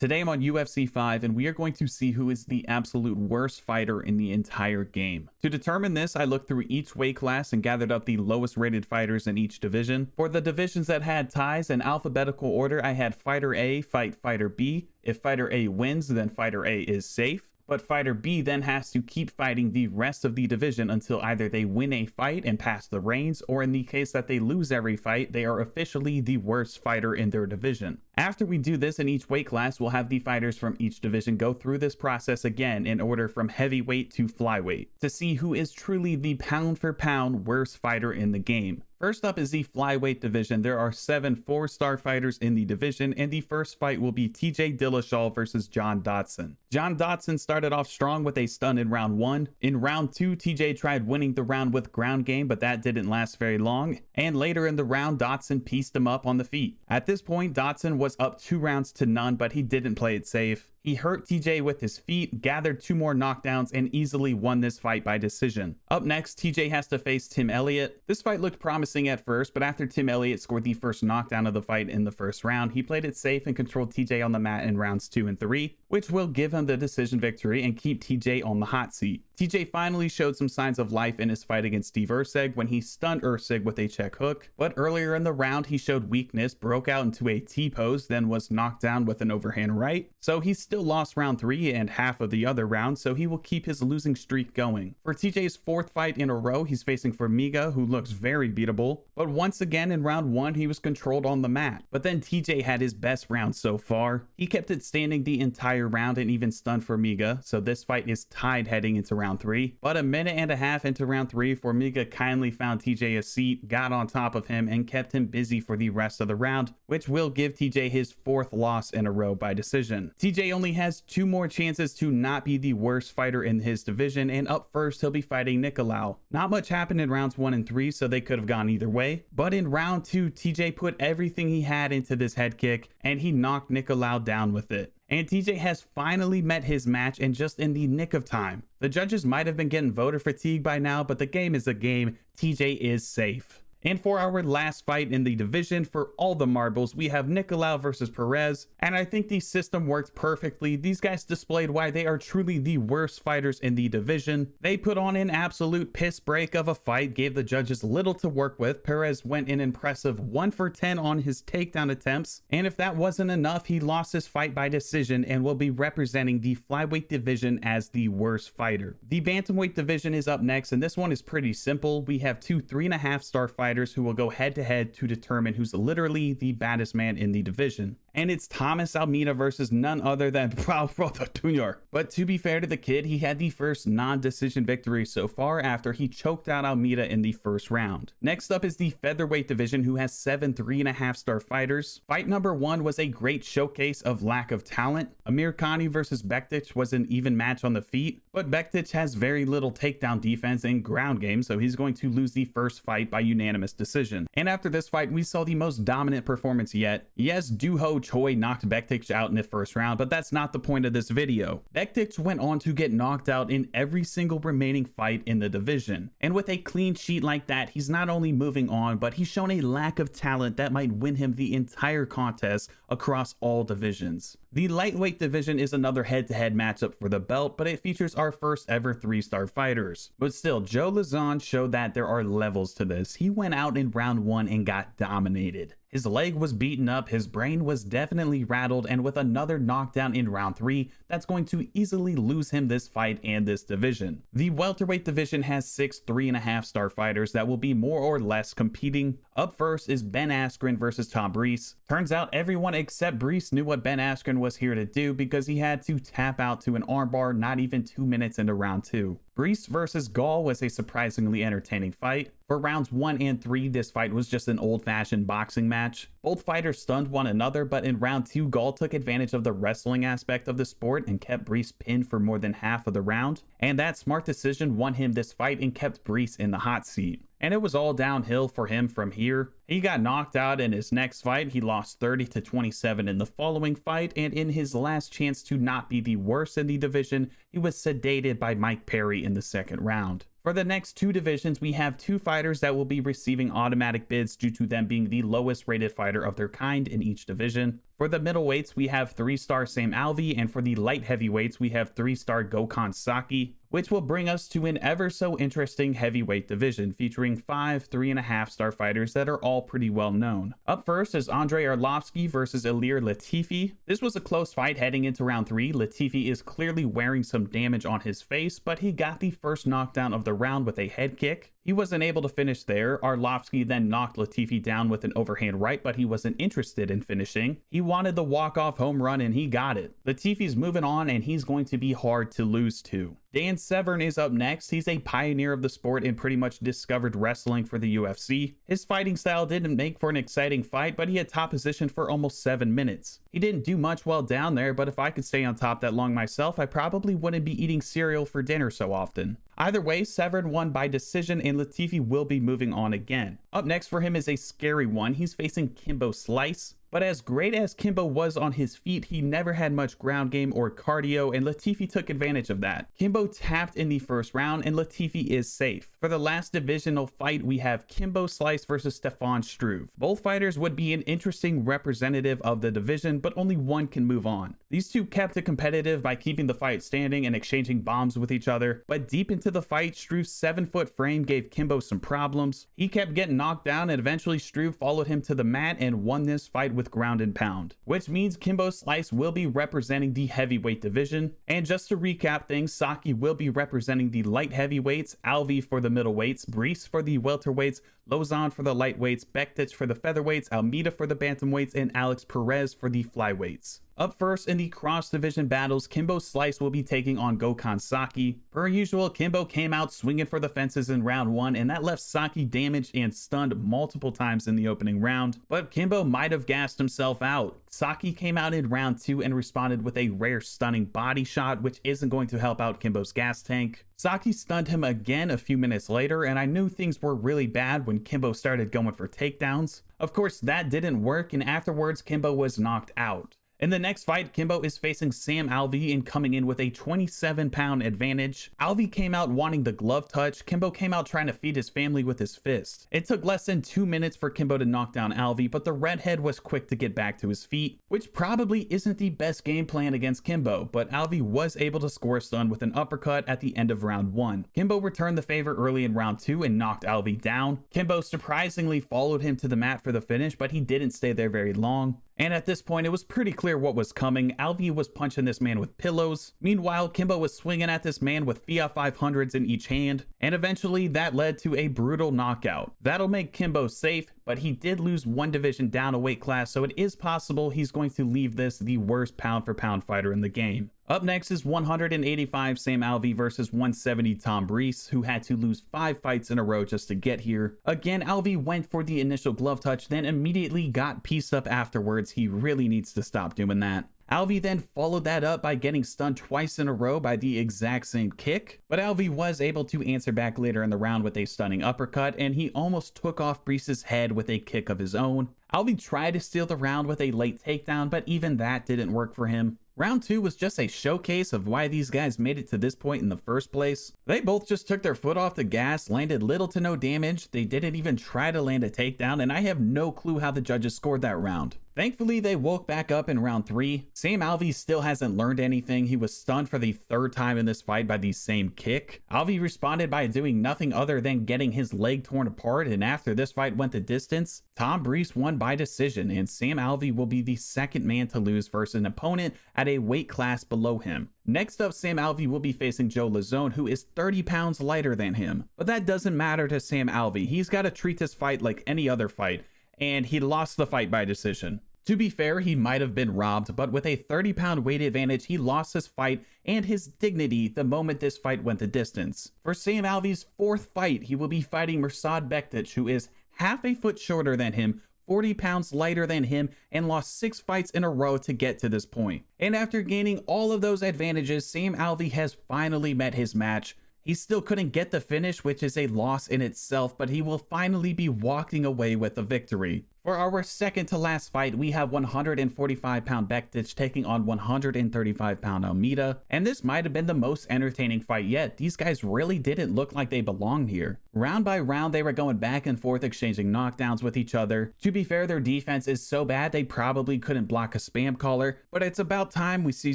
Today I'm on UFC 5 and we are going to see who is the absolute worst fighter in the entire game. To determine this, I looked through each weight class and gathered up the lowest rated fighters in each division. For the divisions that had ties in alphabetical order, I had Fighter A fight Fighter B. If Fighter A wins, then Fighter A is safe. But Fighter B then has to keep fighting the rest of the division until either they win a fight and pass the reins, or in the case that they lose every fight, they are officially the worst fighter in their division. After we do this in each weight class, we'll have the fighters from each division go through this process again in order from heavyweight to flyweight to see who is truly the pound for pound worst fighter in the game. First up is the flyweight division. There are 7 4-star fighters in the division, and the first fight will be TJ Dillashaw versus John Dodson. John Dodson started off strong with a stun in round 1. In round 2, TJ tried winning the round with ground game, but that didn't last very long. And later in the round, Dodson pieced him up on the feet. At this point, Dodson was up 2 rounds to none, but he didn't play it safe. He hurt TJ with his feet, gathered 2 more knockdowns, and easily won this fight by decision. Up next, TJ has to face Tim Elliott. This fight looked promising at first, but after Tim Elliott scored the first knockdown of the fight in the first round, he played it safe and controlled TJ on the mat in rounds 2 and 3, which will give him the decision victory and keep TJ on the hot seat. TJ finally showed some signs of life in his fight against Steve Erceg when he stunned Erceg with a check hook, but earlier in the round he showed weakness, broke out into a T-pose, then was knocked down with an overhand right. So he still lost round 3 and half of the other rounds, so he will keep his losing streak going. For TJ's 4th fight in a row, he's facing Formiga, who looks very beatable, but once again in round 1 he was controlled on the mat. But then TJ had his best round so far. He kept it standing the entire round and even stunned Formiga, so this fight is tied heading into round 3. But a minute and a half into round 3, Formiga kindly found TJ a seat, got on top of him, and kept him busy for the rest of the round, which will give TJ his 4th loss in a row by decision. TJ only has 2 more chances to not be the worst fighter in his division, and up first he'll be fighting Nicolau. Not much happened in rounds 1 and 3, so they could have gone either way, but in round 2, TJ put everything he had into this head kick, and he knocked Nicolau down with it. And TJ has finally met his match, and just in the nick of time. The judges might have been getting voter fatigue by now, but the game is a game. TJ is safe. And for our last fight in the division, for all the marbles, we have Nicolau versus Perez, and I think the system worked perfectly. These guys displayed why they are truly the worst fighters in the division. They put on an absolute piss break of a fight, gave the judges little to work with. Perez went an impressive 1 for 10 on his takedown attempts, and if that wasn't enough, he lost his fight by decision and will be representing the flyweight division as the worst fighter. The bantamweight division is up next, and this one is pretty simple. We have 2 3.5-star fighters who will go head to head to determine who's literally the baddest man in the division. And it's Thomas Almeida versus none other than Brother Jr. But to be fair to the kid, he had the first non-decision victory so far after he choked out Almeida in the first round. Next up is the featherweight division, who has 7 3.5-star fighters. Fight number 1 was a great showcase of lack of talent. Amir Khani versus Bektic was an even match on the feet, but Bektic has very little takedown defense and ground game, so he's going to lose the first fight by unanimous decision. And after this fight, we saw the most dominant performance yet. Yes, Doo-Ho Choi knocked Bektic out in the first round, but that's not the point of this video. Bektic went on to get knocked out in every single remaining fight in the division. And with a clean sheet like that, he's not only moving on, but he's shown a lack of talent that might win him the entire contest across all divisions. The lightweight division is another head-to-head matchup for the belt, but it features our first ever 3-star fighters. But still, Joe Lauzon showed that there are levels to this. He went out in round 1 and got dominated. His leg was beaten up, his brain was definitely rattled, and with another knockdown in round 3, that's going to easily lose him this fight and this division. The welterweight division has 6 3.5-star fighters that will be more or less competing. Up first is Ben Askren versus Tom Breese. Turns out everyone except Breese knew what Ben Askren was here to do, because he had to tap out to an armbar not even 2 minutes into round 2. Breese versus Gall was a surprisingly entertaining fight. For rounds 1 and 3, this fight was just an old-fashioned boxing match. Both fighters stunned one another, but in round 2, Gall took advantage of the wrestling aspect of the sport and kept Breese pinned for more than half of the round. And that smart decision won him this fight and kept Breese in the hot seat. And it was all downhill for him from here. He got knocked out in his next fight. He lost 30-27 in the following fight, and in his last chance to not be the worst in the division, he was sedated by Mike Perry in the second round. For the next two divisions, we have two fighters that will be receiving automatic bids due to them being the lowest rated fighter of their kind in each division. For the middleweights, we have 3-star Sam Alvey, and for the light heavyweights, we have 3-star Gokhan Saki, which will bring us to an ever so interesting heavyweight division featuring 5 3.5-star fighters that are all pretty well known. Up first is Andrei Arlovsky versus Ilir Latifi. This was a close fight heading into round 3. Latifi is clearly wearing some damage on his face, but he got the first knockdown of the round with a head kick. He wasn't able to finish there. Arlovsky then knocked Latifi down with an overhand right, but he wasn't interested in finishing. He wanted the walk-off home run and he got it. Latifi's moving on and he's going to be hard to lose to. Dan Severn is up next. He's a pioneer of the sport and pretty much discovered wrestling for the UFC. His fighting style didn't make for an exciting fight, but he had top position for almost 7 minutes. He didn't do much while down there, but if I could stay on top that long myself, I probably wouldn't be eating cereal for dinner so often. Either way, Severn won by decision and Latifi will be moving on again. Up next for him is a scary one. He's facing Kimbo Slice. But as great as Kimbo was on his feet, he never had much ground game or cardio, and Latifi took advantage of that. Kimbo tapped in the first round, and Latifi is safe. For the last divisional fight, we have Kimbo Slice versus Stefan Struve. Both fighters would be an interesting representative of the division, but only one can move on. These two kept it competitive by keeping the fight standing and exchanging bombs with each other, but deep into the fight, Struve's 7-foot frame gave Kimbo some problems. He kept getting knocked down, and eventually Struve followed him to the mat and won this fight with ground and pound, which means Kimbo Slice will be representing the heavyweight division. And just to recap things, Saki will be representing the light heavyweights, Alvey for the middleweights, Brees for the welterweights, Lozon for the lightweights, Bektic for the featherweights, Almeida for the bantamweights, and Alex Perez for the flyweights. Up first in the cross-division battles, Kimbo Slice will be taking on Gokhan Saki. Per usual, Kimbo came out swinging for the fences in round 1, and that left Saki damaged and stunned multiple times in the opening round, but Kimbo might have gassed himself out. Saki came out in round 2 and responded with a rare stunning body shot, which isn't going to help out Kimbo's gas tank. Saki stunned him again a few minutes later, and I knew things were really bad when Kimbo started going for takedowns. Of course, that didn't work, and afterwards, Kimbo was knocked out. In the next fight, Kimbo is facing Sam Alvey and coming in with a 27-pound advantage. Alvey came out wanting the glove touch. Kimbo came out trying to feed his family with his fist. It took less than 2 minutes for Kimbo to knock down Alvey, but the redhead was quick to get back to his feet, which probably isn't the best game plan against Kimbo, but Alvey was able to score a stun with an uppercut at the end of round 1. Kimbo returned the favor early in round 2 and knocked Alvey down. Kimbo surprisingly followed him to the mat for the finish, but he didn't stay there very long. And at this point, it was pretty clear what was coming. Alvey was punching this man with pillows. Meanwhile, Kimbo was swinging at this man with Fiat 500s in each hand. And eventually, that led to a brutal knockout. That'll make Kimbo safe, but he did lose one division down a weight class, so it is possible he's going to leave this the worst pound-for-pound fighter in the game. Up next is 185 Sam Alvey versus 170 Tom Brees, who had to lose 5 fights in a row just to get here. Again, Alvey went for the initial glove touch, then immediately got pieced up afterwards. He really needs to stop doing that. Alvey then followed that up by getting stunned twice in a row by the exact same kick, but Alvey was able to answer back later in the round with a stunning uppercut, and he almost took off Brees' head with a kick of his own. Alvey tried to steal the round with a late takedown, but even that didn't work for him. Round 2 was just a showcase of why these guys made it to this point in the first place. They both just took their foot off the gas, landed little to no damage. They didn't even try to land a takedown, and I have no clue how the judges scored that round. Thankfully, they woke back up in round 3. Sam Alvey still hasn't learned anything. He was stunned for the 3rd time in this fight by the same kick. Alvey responded by doing nothing other than getting his leg torn apart, and after this fight went the distance, Tom Brees won by decision, and Sam Alvey will be the second man to lose versus an opponent at a weight class below him. Next up, Sam Alvey will be facing Joe Lazzone, who is 30 pounds lighter than him. But that doesn't matter to Sam Alvey. He's got to treat this fight like any other fight, and he lost the fight by decision. To be fair, he might have been robbed, but with a 30-pound weight advantage, he lost his fight and his dignity the moment this fight went the distance. For Sam Alvey's 4th fight, he will be fighting Mirsad Bektic, who is half a foot shorter than him, 40 pounds lighter than him, and lost 6 fights in a row to get to this point. And after gaining all of those advantages, Sam Alvey has finally met his match. He still couldn't get the finish, which is a loss in itself, but he will finally be walking away with the victory. For our second to last fight, we have 145-pound Bektic taking on 135-pound Almeida, and this might have been the most entertaining fight yet. These guys really didn't look like they belonged here. Round by round, they were going back and forth exchanging knockdowns with each other. To be fair, their defense is so bad they probably couldn't block a spam caller, but it's about time we see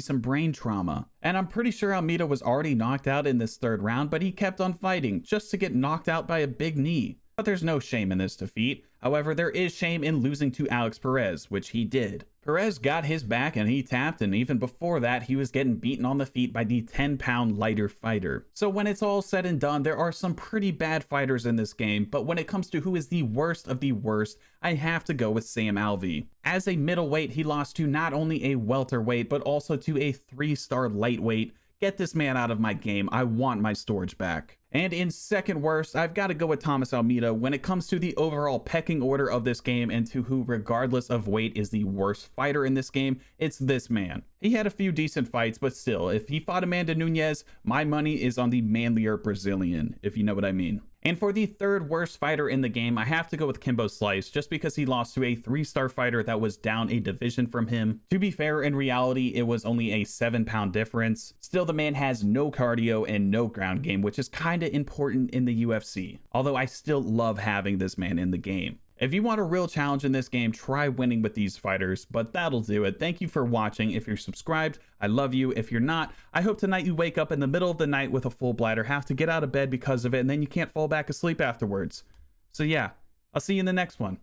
some brain trauma. And I'm pretty sure Almeida was already knocked out in this third round, but he kept on fighting just to get knocked out by a big knee. But there's no shame in this defeat. However, there is shame in losing to Alex Perez, which he did. Perez got his back and he tapped, and even before that, he was getting beaten on the feet by the 10-pound lighter fighter. So when it's all said and done, there are some pretty bad fighters in this game, but when it comes to who is the worst of the worst, I have to go with Sam Alvey. As a middleweight, he lost to not only a welterweight, but also to a 3-star lightweight. Get this man out of my game. I want my storage back. And in second worst, I've got to go with Thomas Almeida when it comes to the overall pecking order of this game and to who, regardless of weight, is the worst fighter in this game. It's this man. He had a few decent fights, but still, if he fought Amanda Nunes, my money is on the manlier Brazilian, if you know what I mean. And for the third worst fighter in the game, I have to go with Kimbo Slice, just because he lost to a 3-star fighter that was down a division from him. To be fair, in reality, it was only a 7-pound difference. Still, the man has no cardio and no ground game, which is kind of important in the UFC. Although I still love having this man in the game. If you want a real challenge in this game, try winning with these fighters, but that'll do it. Thank you for watching. If you're subscribed, I love you. If you're not, I hope tonight you wake up in the middle of the night with a full bladder, have to get out of bed because of it, and then you can't fall back asleep afterwards. So yeah, I'll see you in the next one.